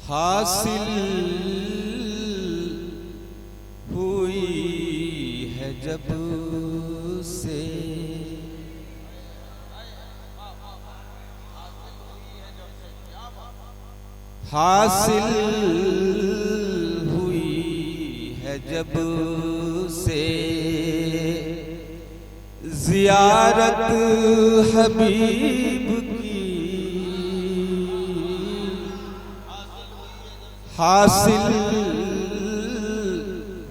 हासिल हुई है जब से हासिल हुई है जब से ज़ियारत हबीब की हासिल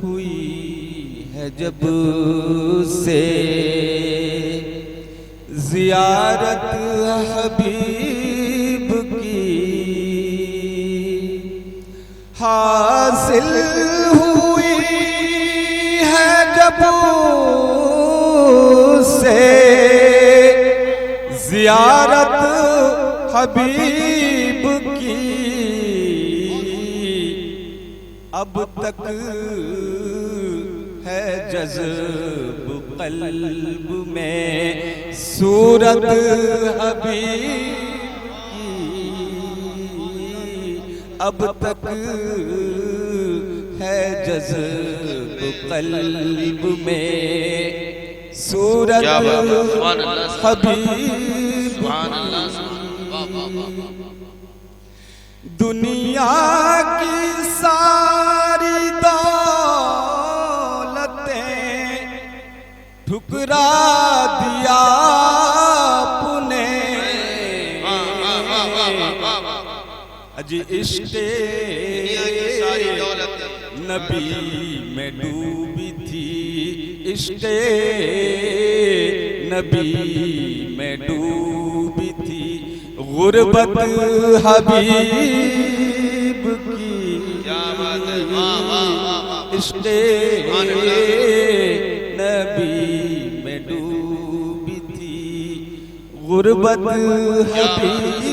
हुई है जब से ज़ियारत हबीब की हासिल हुई है जब से ज़ियारत हबीब की अब तक है जज़्ब क़ल्ब में सूरत हबीब अब तक है जज़्ब क़ल्ब में सूरत हबीब। दुनिया की सारी दौलतें ठुकरा दिया पुने अजी इश्क़े नबी में डूबी थी इश्क़े नबी में डूबी थी गुरबत हबीब की इश्क़े नबी में डूबी थी गुरबत हबीब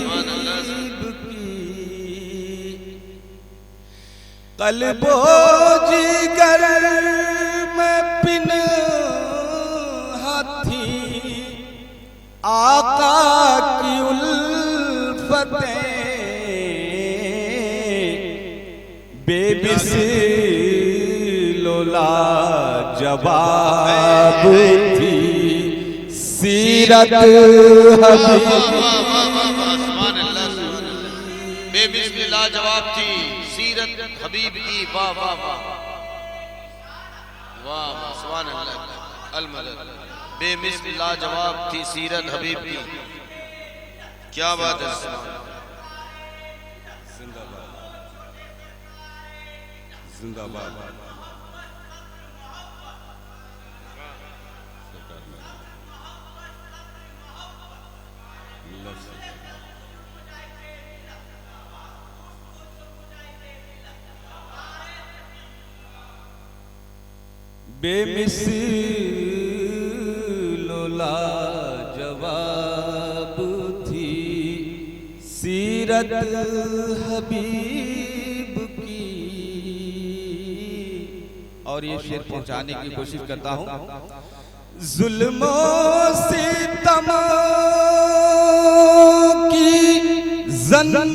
क़ल्बो जिगर में पिनहा थी आका की उल्फतें बेमिसाल लाजवाब थी सीरत हबीब बेमिसाल लाजवाब थी सीरत हबीब की वाह वाह वाह वाह सुभान अल्लाह अल मदद बेमिसाल लाजवाब थी सीरत हबीब की क्या बात है जिंदाबाद बेमिसाल लाजवाब थी सीरत हबीब की। और ये शेर पहुंचाने की कोशिश करता हूं। जुल्मो सितमों की ज़ंजीरें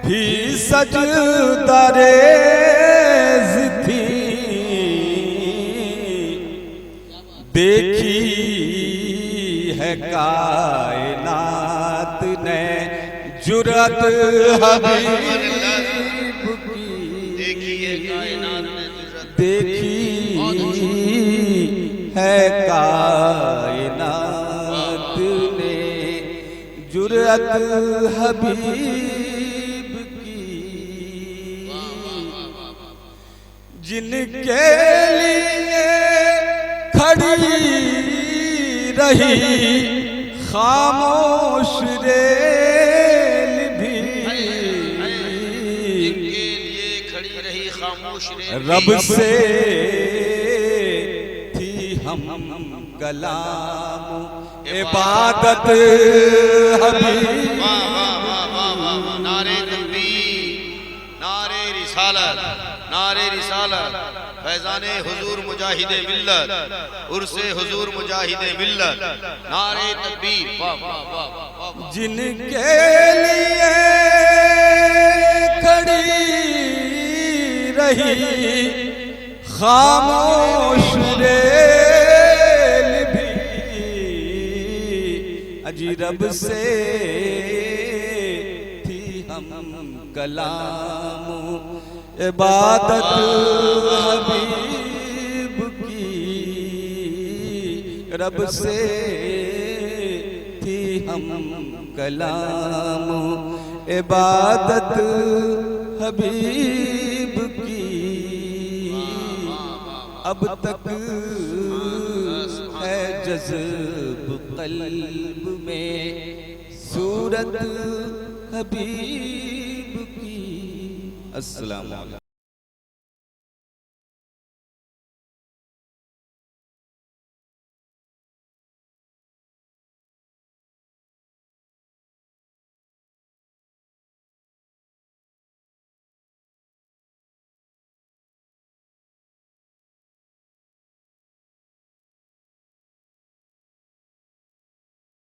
भी सजदारेज़ थी देखी है कायनात ने जुरत हबीब की देखी है कायनात ने जुरत हबीब की जिनके लिए खड़ी रही खामोश रेल भी जिनके लिए खड़ी रही खामोश रेल रब से थी हम कलाम इबादत हबीब। नारे तकबीर नारे रिसालत फैजाने हुजूर मुजाहिदे मिल्लत, उर्से हुजूर मुजाहिदे मिल्लत, नारे तकबीर। वाह वाह वाह वाह वाह। जिनके लिए खड़ी रही खामोश रेल भी, अजी रब से थी हम कलाम इबादत हबीब की, रब से थी हम कलाम इबादत हबीब की, अब तक है जज़्ब क़ल्ब में सूरत हबीब की। अस्सलाम वालेकुम।